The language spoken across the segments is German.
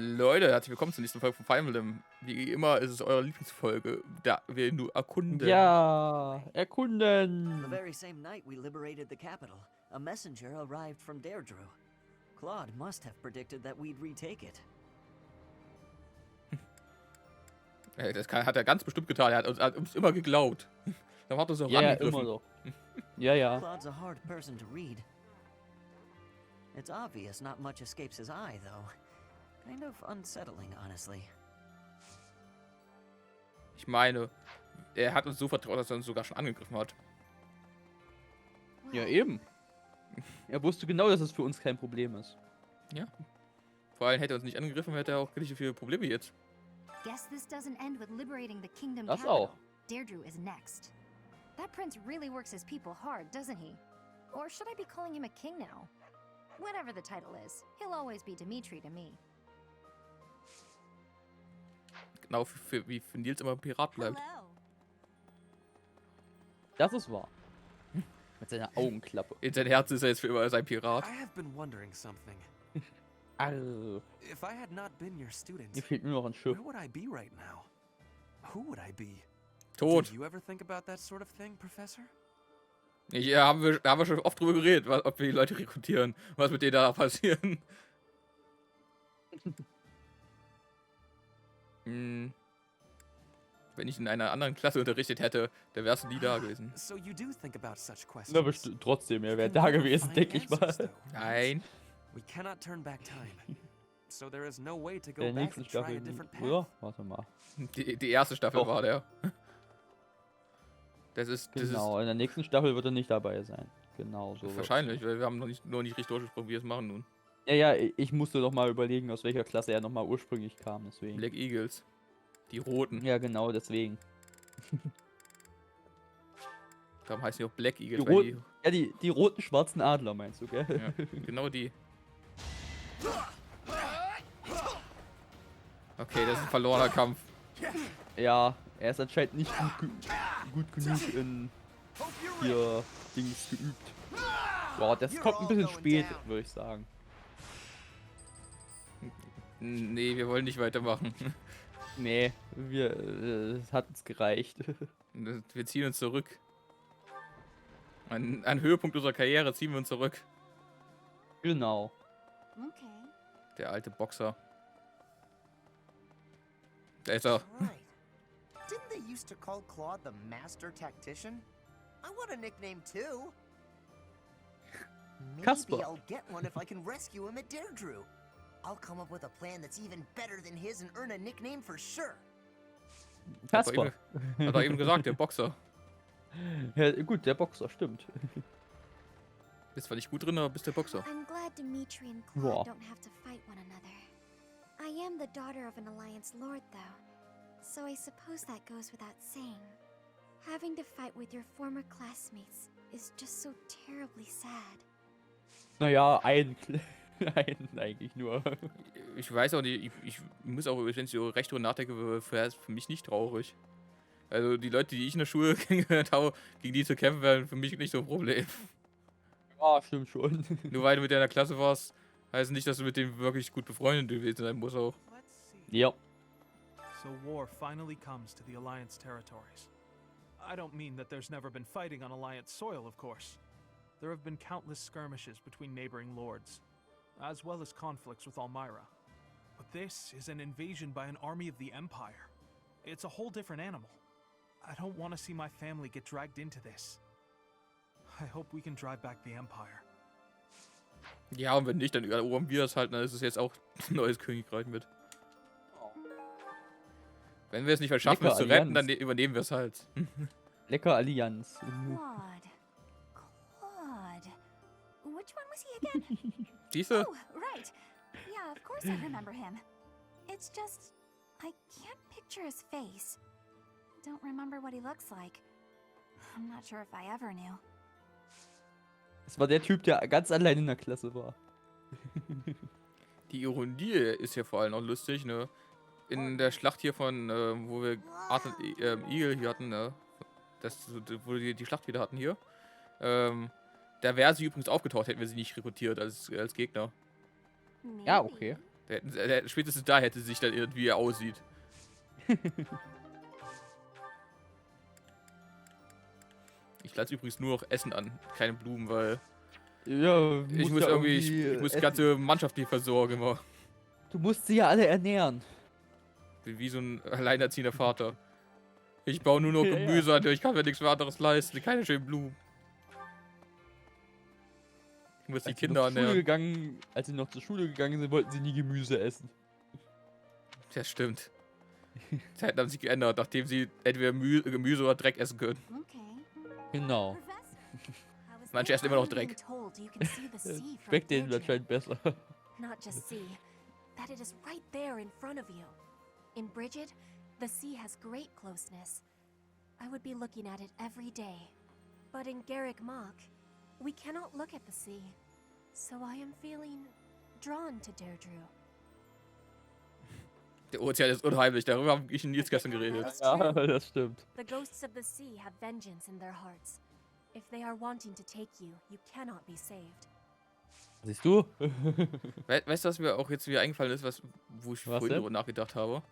Leute, herzlich willkommen zur nächsten Folge von Emblem. Wie immer ist es eure Lieblingsfolge, da wir nur erkunden. Ja, The erkunden. very same night we liberated the capital, a messenger arrived from Deirdre. Claude must have predicted that we'd retake it. Hat er ganz bestimmt getan, er hat uns immer geglaubt. Dann hat er so Ja, rangegriffen. immer doch. Ja. Claude's a hard person to read. It's obvious not much escapes his eye, though. Kind of unsettling, honestly. Ich meine, er hat uns so vertraut, dass er uns sogar schon angegriffen hat. Ja, eben. Er wusste genau, dass es für uns kein Problem ist. Ja. Vor allem hätte er uns nicht angegriffen, hätte er auch nicht so viele Probleme jetzt. Guess this doesn't end with liberating the kingdom Das capital. auch. Deirdre is next. That prince really works his people hard, doesn't he? Or should I be calling him a king now? Whatever the title is, he'll always be Dimitri to me. Genau wie für Nils immer ein Pirat bleibt. Das ist wahr. Mit seiner Augenklappe. In sein Herz ist er jetzt für immer sein Pirat. I have been wondering something. Arr. If I had not been your student, Mir fehlt nur noch ein Schiff. where would I be right now? Who would I be? Tot. Did you ever think about that sort of thing, Professor? Ja, da haben wir schon oft drüber geredet, ob wir die Leute rekrutieren, was mit denen da passieren. Wenn ich in einer anderen Klasse unterrichtet hätte, dann wärst du nie da gewesen. So you do think about such questions. Na, bestimmt trotzdem, er wäre da gewesen, denke ich mal. Nein. We cannot turn back time. So there is no way to go Der back nächsten and try a Staffel. different path. Oder? Warte mal. Die erste Staffel Doch. war der. Das ist Genau, in der nächsten Staffel wird er nicht dabei sein. Genau so. wahrscheinlich, weil wir haben noch nicht richtig durchgesprochen, wie wir es machen nun. Ja, ich musste doch mal überlegen, aus welcher Klasse er nochmal ursprünglich kam, deswegen. Black Eagles. Die roten. Ja, genau, deswegen. Darum heißen die auch Black Eagles. Die weil roten, ja, die roten schwarzen Adler meinst du, gell? Ja, genau die. Okay, das ist ein verlorener Kampf. Ja, er ist anscheinend nicht gut genug in hier Dings geübt. Boah, das kommt ein bisschen spät, würde ich sagen. Nee, wir wollen nicht weitermachen. Nee, es hat uns gereicht. Wir ziehen uns zurück. An Höhepunkt unserer Karriere ziehen wir uns zurück. Genau. Okay. Der alte Boxer. Da ist er. Right. Didn't they used to call Claude the Master Tactician? I want a nickname too. Maybe Kasper. I'll get one if I can rescue him at Deirdre. I'll come up with a plan that's even better than his and earn a nickname for sure. Kasper. Hat er eben gesagt, der Boxer. Ja, gut, der Boxer, stimmt. Bist zwar nicht gut drin, aber bist der Boxer. I'm glad Dimitri and Ja. Claude don't have to fight one another. I am the daughter of an Alliance Lord, though, so I suppose that goes without saying. Having to fight with your former classmates is just so terribly sad. Naja, einen eigentlich nur. Ich weiß auch nicht, ich muss auch, wenn ich so recht drüber nachdenke, wäre es für mich nicht traurig. Also die Leute, die ich in der Schule kennengelernt habe, gegen die zu kämpfen, wären für mich nicht so ein Problem. Ja, stimmt schon. Nur weil du mit der in der Klasse warst, heißt nicht, dass du mit dem wirklich gut befreundet gewesen sein musst auch. Let's see. Ja. So war finally comes to the Alliance territories. I don't mean that there's never been fighting on Alliance soil, of course. There have been countless skirmishes between neighboring lords, as well as conflicts with Almyra. But this is an invasion by an army of the Empire. It's a whole different animal. I don't want to see my family get dragged into this. I hope we can drive back the Empire. Ja, und wenn nicht, dann erobern wir das halt, dann ist es jetzt auch ein neues Königreich mit. Wenn wir es nicht schaffen, Lecker es zu retten, dann Allianz. übernehmen wir es halt. Lecker Allianz. Claude. Which one was he again? Diese? Oh, right. Yeah, of course I remember him. It's just, I can't picture his face. Don't remember what he looks like. I'm not sure if I ever knew. Das war der Typ, der ganz allein in der Klasse war. Die Ironie ist hier vor allem auch lustig, ne? In der Schlacht hier von, wo wir Eagle hier hatten, ne? Wo wir die Schlacht wieder hatten hier. Da wäre sie übrigens aufgetaucht, hätten wir sie nicht rekrutiert als Gegner. Ja, okay. Spätestens da hätte sich dann irgendwie er aussieht. Ich lasse übrigens nur noch Essen an, keine Blumen, weil Ja, ich muss ich muss die ganze Mannschaft hier versorgen immer. Du musst sie ja alle ernähren. Bin wie so ein alleinerziehender Vater. Ich baue nur noch Ja, Gemüse an, ich kann mir nichts mehr anderes leisten, keine schönen Blumen. Ich muss die Kinder ernähren. Als sie noch zur Schule gegangen sind, wollten sie nie Gemüse essen. Das stimmt. Zeiten haben sich geändert, nachdem sie entweder Gemüse oder Dreck essen können. Genau. Manche essen immer noch Dreck. Schmeckt denen anscheinend besser. Not just see, that it is right there in front of you. In Bridget, the sea has great closeness. I would be looking at it every day. But in Garrick Mach, we cannot look at the sea. So I am feeling drawn to Deirdre. Der Ozean ist unheimlich, darüber habe ich und Nils gestern geredet. Ja, das stimmt. The ghosts of the sea have vengeance in their hearts. If they are wanting to take you, you cannot be saved. Siehst du? Weißt du, was mir auch jetzt wieder eingefallen ist, wo ich vorhin darüber nachgedacht habe?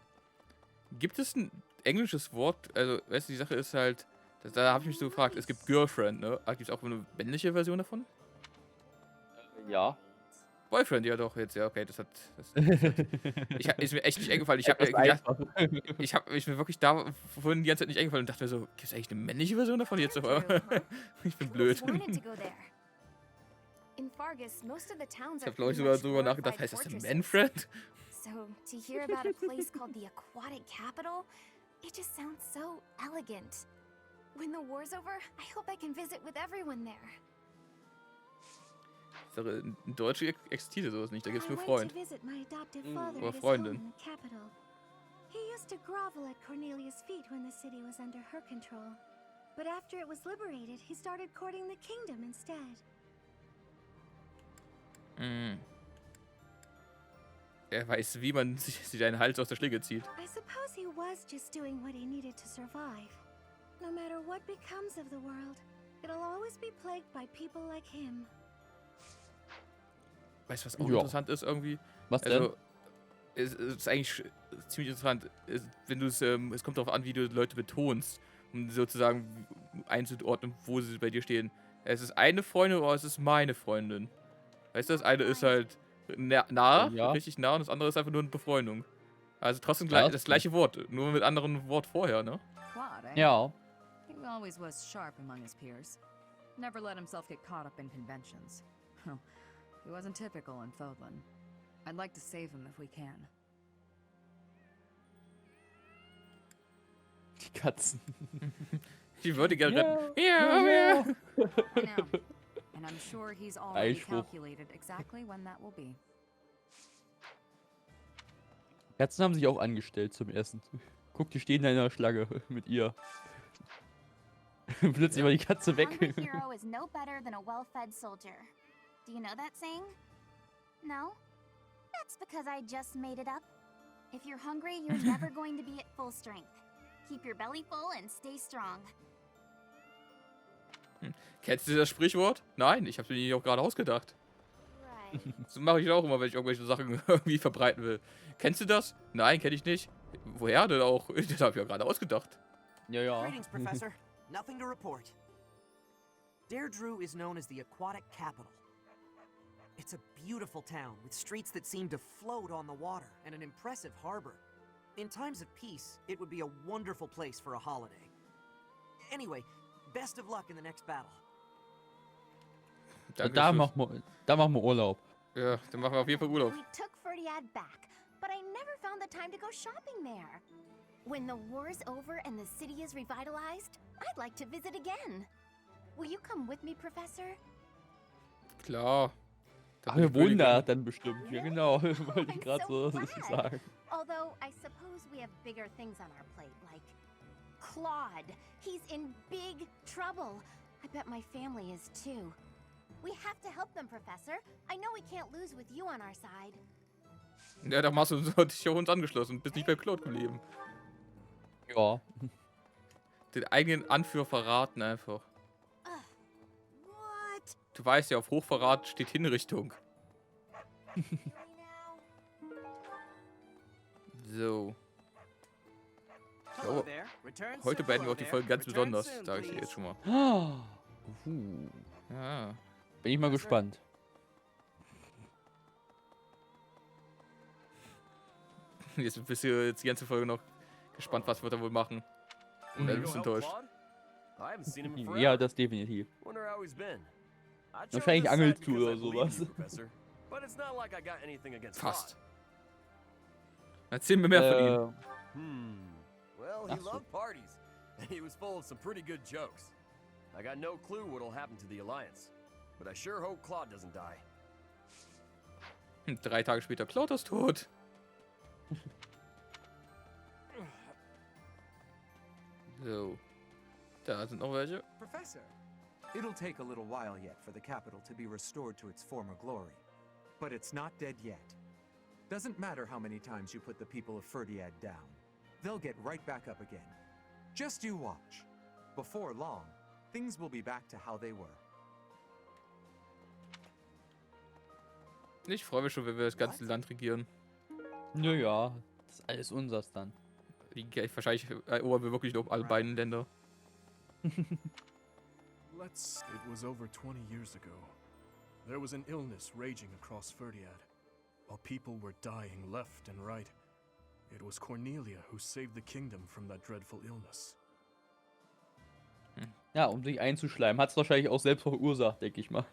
Gibt es ein englisches Wort? Also, weißt du, die Sache ist halt, da habe ich mich so gefragt, es gibt Girlfriend, ne? Gibt es auch eine männliche Version davon? Ja. Boyfriend, ja doch, jetzt, ja, okay, ist mir echt nicht eingefallen. Ich habe mich wirklich da vorhin die ganze Zeit nicht eingefallen und dachte mir so, gibt es eigentlich eine männliche Version davon jetzt? Ich bin blöd. Ich habe Leute sogar nachgedacht, heißt das ein Manfriend? So, to hear about a place called the Aquatic Capital, it just sounds so elegant. When the war's over, I hope I can visit with everyone there. In Deutsch existiert sowas nicht, da gibt es nur Freund. Oder Freundin. He used to grovel at Cornelius' feet when the city was under her control. But after it was liberated, he started courting the kingdom instead. Er weiß, wie man sich einen Hals aus der Schlinge zieht. I suppose he was just doing what he needed to survive. No matter what becomes of the world, it'll always be plagued by people like him. Weißt du, was auch interessant ist irgendwie? Was denn? Es ist eigentlich ziemlich interessant, wenn du es kommt darauf an, wie du Leute betonst, um sozusagen einzuordnen, wo sie bei dir stehen. Es ist eine Freundin oder es ist meine Freundin. Weißt du, das eine ist halt richtig nah und das andere ist einfach nur eine Befreundung. Also trotzdem das gleiche Wort, nur mit anderem Wort vorher, ne? Ja. He always was sharp among his peers. Never let himself get caught up in conventions. He wasn't typical in Fodlan. I'd like to save him if we can. Die Katzen. Die würde gerne retten. I know. And I'm sure he's already calculated exactly when that will be. Katzen haben sich auch angestellt zum Essen. Guck, die stehen da in der Schlange mit ihr. Plötzlich war die Katze weg. A hungry hero is no better than a well-fed soldier. Do you know that saying? No? That's because I just made it up. If you're hungry, you're never going to be at full strength. Keep your belly full and stay strong. Kennst du das Sprichwort? Nein, ich habe es mir auch gerade ausgedacht. Right. So mache ich auch immer, wenn ich irgendwelche Sachen irgendwie verbreiten will. Kennst du das? Nein, kenne ich nicht. Woher denn auch? Das habe ich ja gerade ausgedacht. Ja. Greetings, Professor. Nothing to report. Deirdre is known as the Aquatic Capital. It's a beautiful town with streets that seem to float on the water and an impressive harbor. In times of peace, it would be a wonderful place for a holiday. Anyway, best of luck in the next battle. Da machen wir Urlaub. Ja, dann machen wir auf jeden Fall Urlaub. We took Ferdiad back, but I never found the time to go shopping there. When the war's over and the city is revitalized, I'd like to visit again. Will you come with me, Professor? Klar. Ach, wir wohnen da dann bestimmt. Ja, genau. Wollte ich gerade so sagen. Although I suppose we have bigger things on our plate, like Claude. He's in big trouble. I bet my family is too. We have to help them, Professor. I know we can't lose with you on our side. Ja, da hast du dich ja uns angeschlossen. Bist nicht bei Claude geblieben. Ja. Den eigenen Anführer verraten einfach. Du weißt ja, auf Hochverrat steht Hinrichtung. So. Hello Oh, there. Return heute soon. beenden wir Hello auch die there. Folge ganz Return besonders, soon, sage ich dir please. jetzt schon mal. Uh, Ja. bin ich mal gespannt. Jetzt bist du jetzt die ganze Folge noch gespannt, was wird er wohl machen. Und dann bist du enttäuscht. I haven't seen him in forever. Ja, das definitiv. Wonder how he's been. I chose Wahrscheinlich this angelst side du because oder I believe sowas. you, Professor. But it's not like I got anything against Fast. Claude. Erzähl mir mehr von ihm. Well, he Ach so. loved parties, and he was full of some pretty good jokes. I got no clue what'll happen to the Alliance, but I sure hope Claude doesn't die. 3 Tage später, Claude ist tot. So. Da sind noch welche. Professor, it'll take a little while yet for the capital to be restored to its former glory. But it's not dead yet. Doesn't matter how many times you put the people of Ferdiad down. They'll get right back up again. Just you watch. Before long, things will be back to how they were. Ich freue mich schon, wenn wir das ganze Land regieren. Naja, das ist alles unseres dann. Wahrscheinlich erobern wir wirklich noch alle beiden Länder. It was over 20 years ago. There was an illness raging across Ferdiad, while people were dying left and right. It was Cornelia who saved the kingdom from that dreadful illness. Ja, um sich einzuschleimen. Hat es wahrscheinlich auch selbst verursacht, denke ich mal.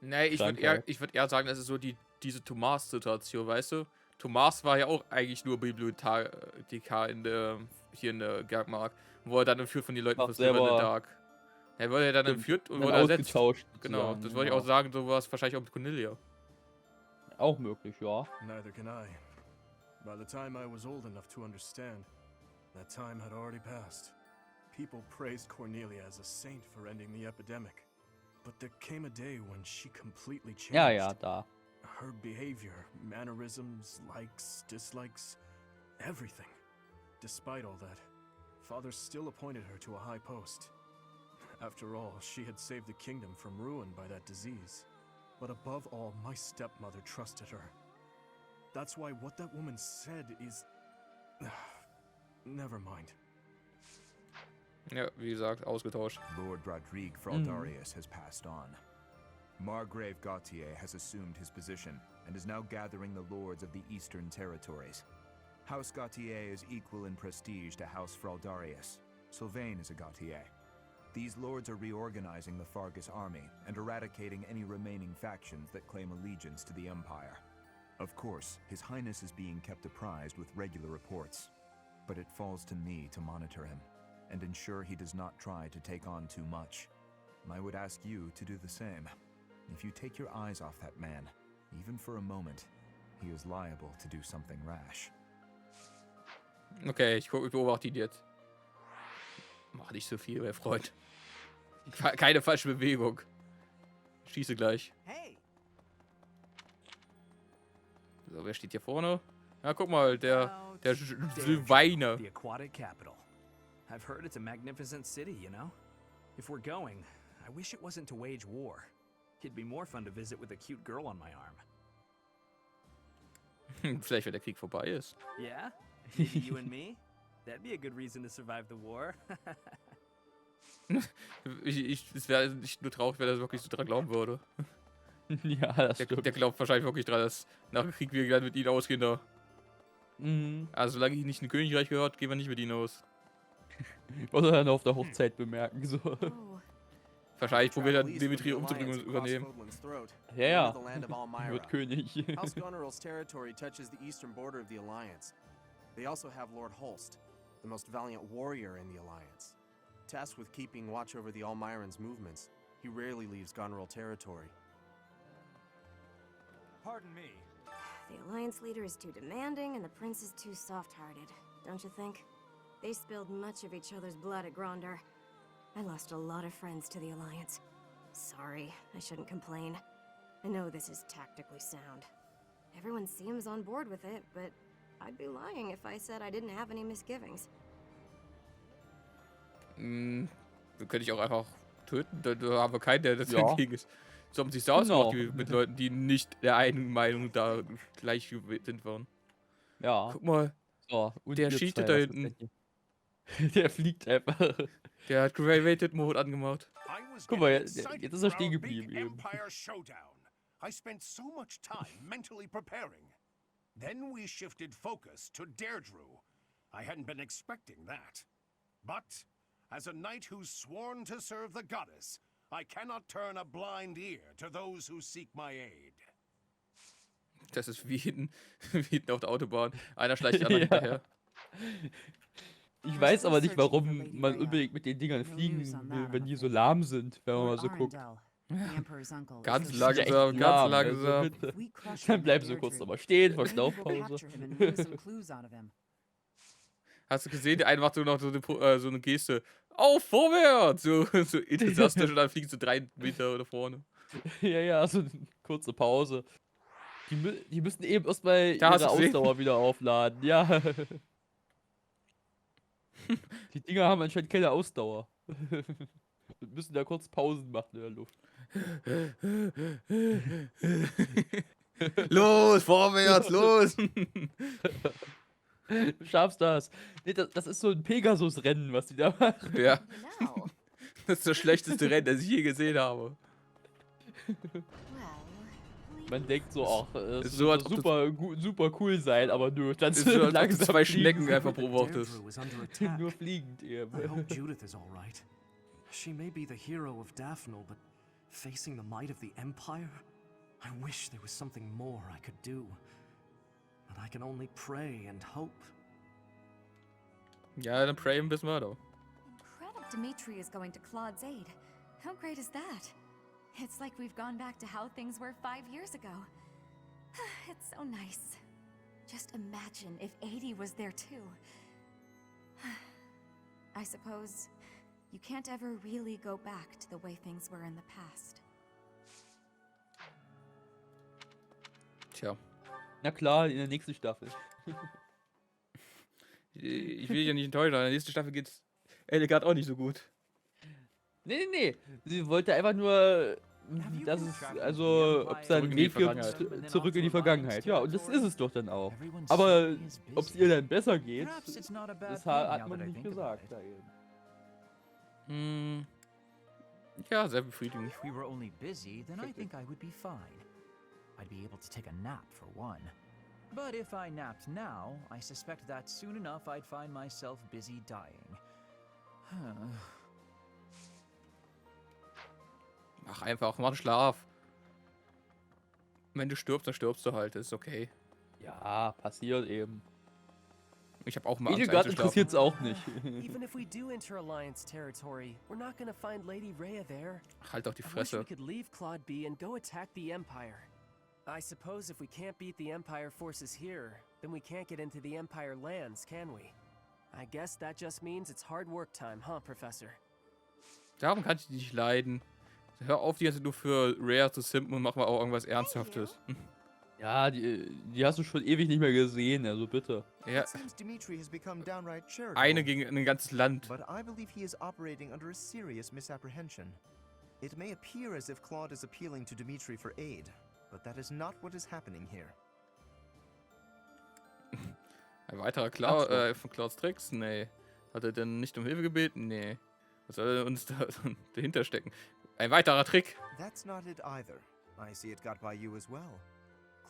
Nee, ich würd eher sagen, das ist so diese Thomas-Situation, weißt du? Thomas war ja auch eigentlich nur Bibliothekar hier in der Gergmark, wo er dann entführt von den Leuten fürs Level Dark. Er wurde ja dann entführt und wurde ersetzt. Genau, das wollte ich auch sagen, so war es wahrscheinlich auch mit Cornelia. Auch möglich, ja. Neither can I. By the time I was old enough to understand, that time had already passed. People praised Cornelia as a saint for ending the epidemic. But there came a day when she completely changed. Ja, da. Her behavior, mannerisms, likes, dislikes, everything. Despite all that, Father still appointed her to a high post. After all, she had saved the kingdom from ruin by that disease. But above all, my stepmother trusted her. That's why what that woman said is... Never mind. Ja, wie gesagt, ausgetauscht. Lord Rodrigue Fraldarius has passed on. Margrave Gautier has assumed his position and is now gathering the lords of the Eastern Territories. House Gautier is equal in prestige to House Fraldarius. Sylvain is a Gautier. These lords are reorganizing the Fargus army and eradicating any remaining factions that claim allegiance to the Empire. Of course, His Highness is being kept apprised with regular reports, but it falls to me to monitor him and ensure he does not try to take on too much. I would ask you to do the same. If you take your eyes off that man, even for a moment, he is liable to do something rash. Okay, ich beobachte ihn jetzt. Mach nicht so viel, mein Freund. Keine falsche Bewegung. Schieße gleich. Hey. So, wer steht hier vorne? Ja, guck mal, der Weiner. The aquatic capital. I've heard it's a magnificent city, you know? If we're going, I wish it wasn't to wage war. It'd be more fun to visit with a cute girl on my arm. Vielleicht, wenn der Krieg vorbei ist. Yeah? Maybe you and me? That'd be a good reason to survive the war. Es wäre nicht nur traurig, wenn er wirklich so dran glauben würde. Ja, das der glaubt wahrscheinlich wirklich dran, dass nach dem Krieg wir mit ihnen ausgehen da. Also solange ich nicht ein Königreich gehört, gehen wir nicht mit ihnen aus. Was er dann auf der Hochzeit bemerken, so. Wahrscheinlich probiert er Dimitri umzubringen und übernehmen. Ja, wird König. House Goneril's territory touches the eastern border of the Alliance. They also have Lord Holst, the most valiant warrior in the Alliance. Tasked with keeping watch over the Almiran's movements, he rarely leaves Goneril territory. Pardon me. The Alliance leader is too demanding and the prince is too soft-hearted, don't you think? They spilled much of each other's blood at Gronder. I lost a lot of friends to the Alliance. Sorry, I shouldn't complain. I know this is tactically sound. Everyone seems on board with it, but I'd be lying if I said I didn't have any misgivings. Wir können dich auch einfach töten, da haben wir keinen, der dagegen ist. So haben sie es ausgemacht mit Leuten, die nicht der einen Meinung da gleich sind waren. Ja. Guck mal, So, und Der ihr cheatet zwei, da was hinten. gefällt dir? Der fliegt einfach. Der hat Graduated Mode angemacht. Guck mal, jetzt ist er stehen geblieben eben. Empire showdown. I spent so much time mentally preparing. Then we shifted focus to Deirdre. I hadn't been expecting that. But as a knight who's sworn to serve the goddess, I cannot turn a blind ear to those who seek my aid. Das ist wie hinten auf der Autobahn. Einer schleicht den anderen hinterher. Ich weiß aber nicht, warum man unbedingt mit den Dingern fliegen will, wenn die so lahm sind, wenn man mal so guckt. Ganz Ja, echt langsam, lahm, ganz also langsam. bitte. Dann bleiben sie kurz nochmal stehen, Verschnaufpause. Hast du gesehen, der eine macht so noch so eine Geste. Auf, vorwärts! So enthusiastisch und dann fliegst du 3 Meter nach vorne. Ja, so eine kurze Pause. Die müssen eben erstmal Da hast ihre du's gesehen. Ausdauer wieder aufladen, ja. Die Dinger haben anscheinend keine Ausdauer. Und müssen da kurz Pausen machen in der Luft. Los, vorwärts, los! Du schaffst das. Nee, das ist so ein Pegasus-Rennen, was die da machen. Ja. Das ist das schlechteste Rennen, das ich je gesehen habe. Man denkt so, ach, es So, wird als ob super cool sein, aber nö, dann Ist so, als ob du langsam 2 fliegen Schnecken sie. einfach beobachtest. Deirdre is under attack. Nur fliegend eben. I hope Judith is all right. She may be the hero of Daphne, but facing the might of the Empire? I wish there was something more I could do. But I can only pray and hope. Ja, dann pray him bis Murder. Incredible. Dimitri is going to Claude's aid. How great is that? It's like we've gone back to how things were 5 years ago. It's so nice. Just imagine if 80 was there too. I suppose you can't ever really go back to the way things were in the past. Tja. Na klar, in der nächsten Staffel. Ich will dich ja nicht enttäuschen, aber in der nächsten Staffel geht's elegant auch nicht so gut. Nee. Sie wollte einfach nur, dass es, also, ob es da einen Weg gibt, zurück in die Vergangenheit. Ja, und das ist es doch dann auch. Aber ob es ihr dann besser geht, das hat man nicht gesagt. Da eben. Ja, sehr befriedigend. If we were only busy, then I think I would be fine. I'd be able to take a nap for one. But if I napped now, I suspect that soon enough I'd find myself busy dying. Mach einfach, mach Schlaf. Wenn du stirbst, dann stirbst du halt, ist okay. Ja, passiert eben. Ich hab auch mal Angst Hildegard einzuschlafen. interessiert's auch nicht. Even if we do enter Alliance territory, we're not gonna find Lady Rhea there. Halt doch die I wish Fresse. we could leave Claude be and go attack the Empire. I suppose if we can't beat the Empire forces here, then we can't get into the Empire lands, can we? I guess that just means it's hard work time, huh, Professor? Darum kann ich dich nicht leiden. Hör auf, die ganze Zeit nur für Rare zu simpen und mach mal auch irgendwas Ernsthaftes. Ja, die hast du schon ewig nicht mehr gesehen, also bitte. Ja. It seems Dimitri has become downright charitable. Eine gegen ein ganzes Land. But I believe he is operating under a serious misapprehension. It may appear as if Claude is appealing to Dimitri for aid, but that is not what is happening here. Ein weiterer von Claudes Tricks? Nee. Hat er denn nicht um Hilfe gebeten? Nee. Was soll er uns da dahinter stecken? Ein weiterer Trick. That's not it either. I see it got by you as well.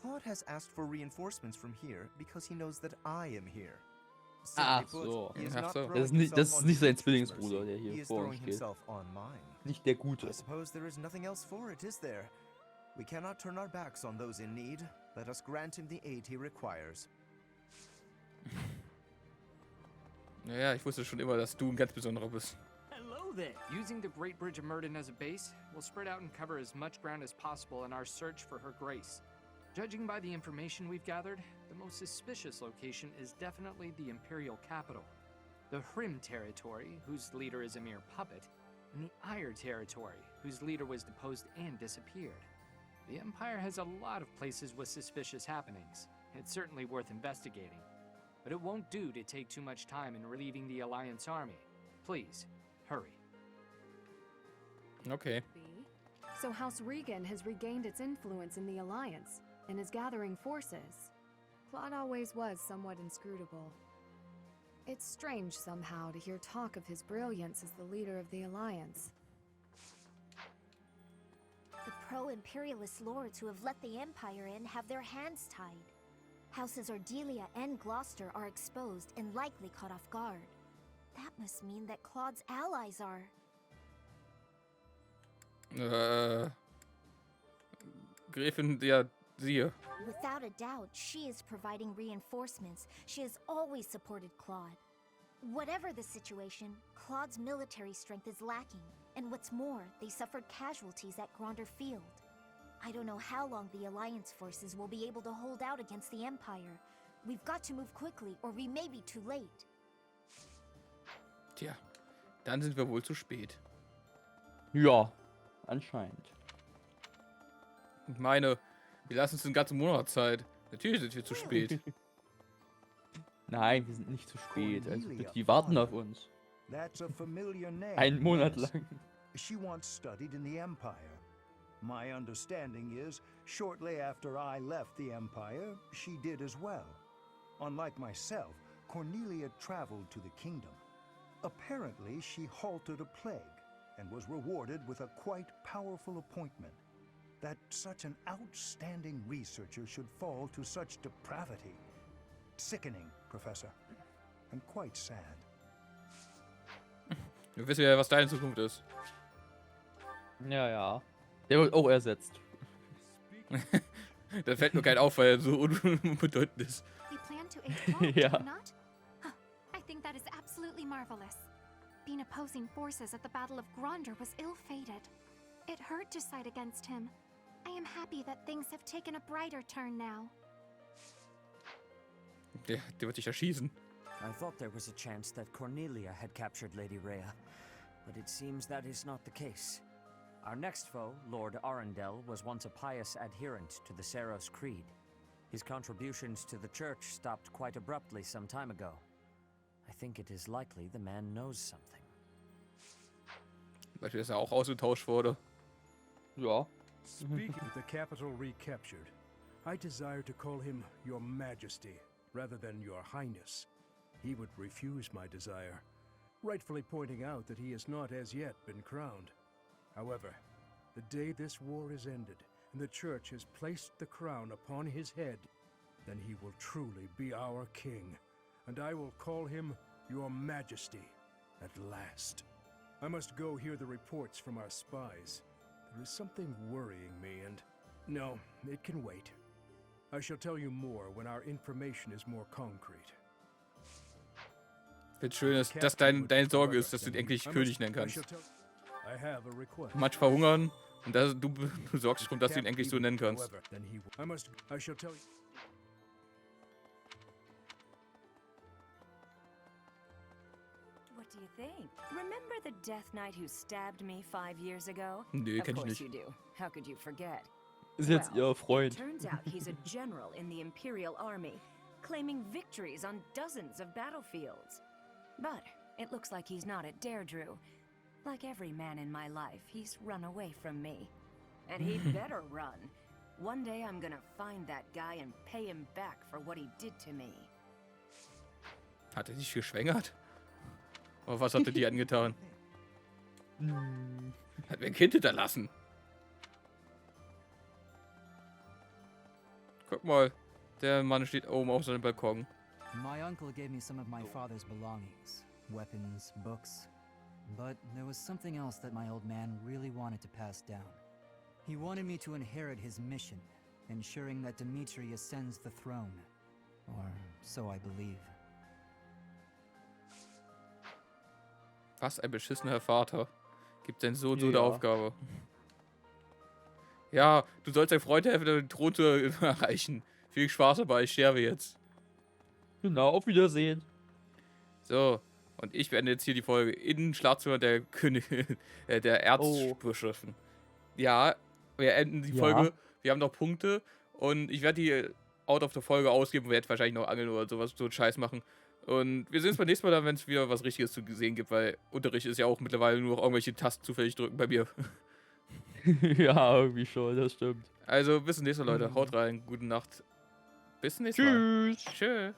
Claude has asked for reinforcements from here because he knows that I am here. Ach Simply put, so. he is Ach not so. throwing Das ist nicht himself on sein Dimitri's Zwillingsbruder, mercy. der He hier is vor throwing uns steht. himself on mine. Nicht der Gute. I suppose there is nothing else for it, is there? We cannot turn our backs on those in need. Let us grant him the aid he requires. Naja, ich wusste schon immer, dass du ein ganz besonderer bist. Hello there! Using the Great Bridge of Murden as a base, we'll spread out and cover as much ground as possible in our search for her grace. Judging by the information we've gathered, the most suspicious location is definitely the Imperial capital. The Hrim territory, whose leader is a mere puppet, and the Ire territory, whose leader was deposed and disappeared. The Empire has a lot of places with suspicious happenings. It's certainly worth investigating. But it won't do to take too much time in relieving the Alliance army. Please, hurry. Okay. So House Regan has regained its influence in the Alliance and is gathering forces. Claude always was somewhat inscrutable. It's strange somehow to hear talk of his brilliance as the leader of the Alliance. The pro-imperialist lords who have let the Empire in have their hands tied. Houses Ardelia and Gloucester are exposed and likely caught off guard. That must mean that Claude's allies are... Gräfin der Siehe. Without a doubt, she is providing reinforcements. She has always supported Claude. Whatever the situation, Claude's military strength is lacking. And what's more, they suffered casualties at Gronder Field. I don't know how long the Alliance forces will be able to hold out against the Empire. We've got to move quickly, or we may be too late. Tja, dann sind wir wohl zu spät. Ja, anscheinend. Ich meine, wir lassen uns den ganzen Monat Zeit. Natürlich sind wir zu spät. Nein, wir sind nicht zu spät. Also die warten auf uns. That's a familiar name. Einen Monat lang. She once studied in the Empire. My understanding is, shortly after I left the Empire, she did as well. Unlike myself, Cornelia traveled to the kingdom. Apparently, she halted a plague and was rewarded with a quite powerful appointment. That such an outstanding researcher should fall to such depravity. Sickening, Professor. And quite sad. Wir wissen ja, was deine Zukunft ist. Ja, ja. Der wird auch ersetzt. Da fällt mir kein auf, weil er so unbedeutend ist. You plan to aid Claude, do Ja. you not? Huh, I think that is absolutely marvelous. Being opposing forces at the Battle of Gronder was ill-fated. It hurt to side against him. I am happy that things have taken a brighter turn now. Der wird dich erschießen. I thought there was a chance that Cornelia had captured Lady Rhea, but it seems that is not the case. Our next foe, Lord Arundel, was once a pious adherent to the Saros Creed. His contributions to the church stopped quite abruptly some time ago. I think it is likely the man knows something. Beispiel, dass er auch ausgetauscht wurde. Ja. Speaking of the capital recaptured, I desire to call him Your Majesty rather than Your Highness. He would refuse my desire, rightfully pointing out that he has not as yet been crowned. However, the day this war is ended and the Church has placed the crown upon his head, then he will truly be our king, and I will call him Your Majesty at last. I must go hear the reports from our spies. There is something worrying me and... No, it can wait. I shall tell you more when our information is more concrete. Wird schön, dass deine Sorge ist, dass du ihn endlich König nennen kannst. Manche verhungern und du sorgst darum, dass du ihn endlich so nennen kannst. What do you think? Remember the Death Knight who stabbed me 5 years ago? Nö, kenn ich Of course nicht. you do. How could you forget? Ist jetzt ihr Freund. It turns out he's a general in the Imperial Army, claiming victories on dozens of battlefields. But it looks like he's not at Deirdre. Like every man in my life, he's run away from me. And he'd better run. One day I'm gonna find that guy and pay him back for what he did to me. Hat er dich geschwängert? Oder was hat er dir angetan? Hat mir ein Kind hinterlassen. Guck mal, der Mann steht oben auf seinem Balkon. My uncle gave me some of my father's belongings, weapons, books. But there was something else that my old man really wanted to pass down. He wanted me to inherit his mission, ensuring that Dimitri ascends the throne. Or so I believe. Was ein beschissener Vater. Gibt seinen Sohn so eine Ja. Aufgabe. Ja, du sollst deinem Freund helfen, den Thron zu erreichen. Viel Spaß dabei, ich sterbe jetzt. Genau, auf Wiedersehen. So, und ich beende jetzt hier die Folge in Schlafzimmer der der Erzbischöfen. Ja, wir enden die Folge. Wir haben noch Punkte und ich werde die out of the Folge ausgeben und werde wahrscheinlich noch angeln oder sowas, so einen Scheiß machen. Und wir sehen uns beim nächsten Mal dann, wenn es wieder was Richtiges zu sehen gibt, weil Unterricht ist ja auch mittlerweile nur noch irgendwelche Tasten zufällig drücken bei mir. Ja, irgendwie schon, das stimmt. Also bis zum nächsten Mal, Leute. Haut rein, gute Nacht. Bis zum nächsten Mal. Tschüss. Tschö.